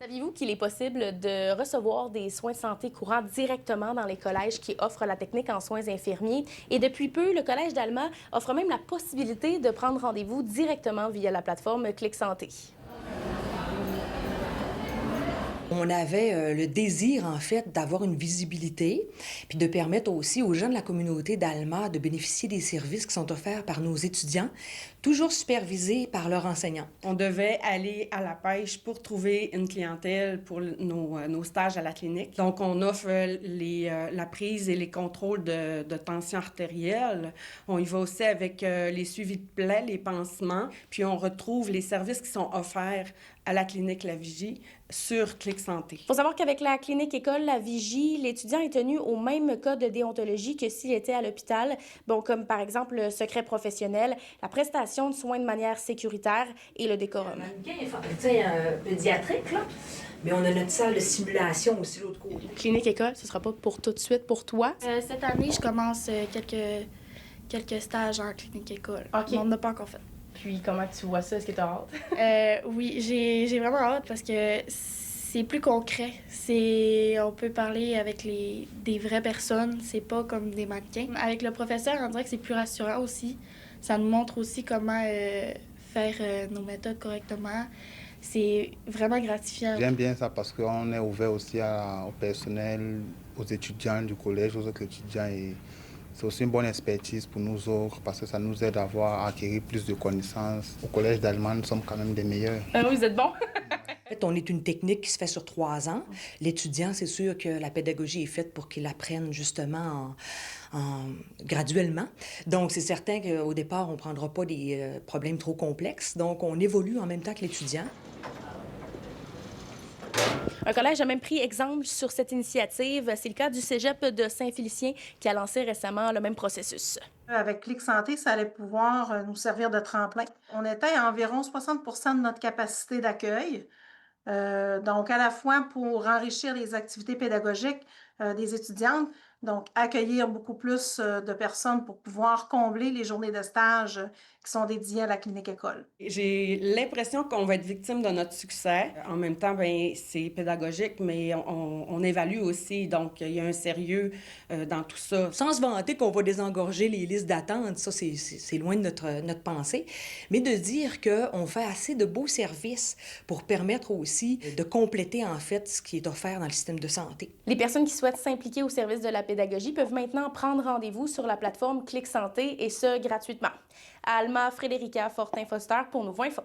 Saviez-vous qu'il est possible de recevoir des soins de santé courants directement dans les collèges qui offrent la technique en soins infirmiers? Et depuis peu, le Collège d'Alma offre même la possibilité de prendre rendez-vous directement via la plateforme Clic Santé. On avait le désir, en fait, d'avoir une visibilité, puis de permettre aussi aux gens de la communauté d'Alma de bénéficier des services qui sont offerts par nos étudiants, toujours supervisés par leurs enseignants. On devait aller à la pêche pour trouver une clientèle pour nos stages à la clinique. Donc, on offre la prise et les contrôles de tension artérielle. On y va aussi avec les suivis de plaies, les pansements, puis on retrouve les services qui sont offerts à la clinique La Vigie sur Clic Santé. Il faut savoir qu'avec la clinique école La Vigie, l'étudiant est tenu au même code de déontologie que s'il était à l'hôpital, bon, comme par exemple le secret professionnel, la prestation de soins de manière sécuritaire et le décorum. Pédiatrique, là. Mais on a notre salle de simulation aussi de l'autre côté. Clinique école, ce sera pas pour tout de suite pour toi. Cette année, je commence quelques stages en clinique école. OK. Mais on n'a pas encore fait. Puis comment tu vois ça? Est-ce que tu as hâte? Oui, j'ai vraiment hâte parce que c'est plus concret. On peut parler avec des vraies personnes, c'est pas comme des mannequins. Avec le professeur, on dirait que c'est plus rassurant aussi. Ça nous montre aussi comment faire nos méthodes correctement. C'est vraiment gratifiant. J'aime bien ça parce qu'on est ouvert aussi au personnel, aux étudiants du collège, aux autres étudiants. Et c'est aussi une bonne expertise pour nous autres parce que ça nous aide à acquérir plus de connaissances. Au collège d'Allemagne, nous sommes quand même des meilleurs. Vous êtes bon? En fait, on est une technique qui se fait sur 3 ans. L'étudiant, c'est sûr que la pédagogie est faite pour qu'il apprenne justement graduellement. Donc, c'est certain qu'au départ, on ne prendra pas des problèmes trop complexes. Donc, on évolue en même temps que l'étudiant. Un collège a même pris exemple sur cette initiative. C'est le cas du Cégep de Saint-Félicien qui a lancé récemment le même processus. Avec Clic Santé, ça allait pouvoir nous servir de tremplin. On était à environ 60 de notre capacité d'accueil. Donc, à la fois pour enrichir les activités pédagogiques des étudiantes, donc accueillir beaucoup plus de personnes pour pouvoir combler les journées de stage qui sont dédiées à la clinique école. J'ai l'impression qu'on va être victime de notre succès. En même temps, c'est pédagogique, mais on évalue aussi. Donc, il y a un sérieux dans tout ça. Sans se vanter qu'on va désengorger les listes d'attente, ça, c'est loin de notre pensée, mais de dire qu'on fait assez de beaux services pour permettre aussi de compléter, en fait, ce qui est offert dans le système de santé. Les personnes qui souhaitent s'impliquer au service de la pédagogie peuvent maintenant prendre rendez-vous sur la plateforme Clic Santé et ce, gratuitement. À Alma, Frédérica Fortin-Foster pour Nouveau Info.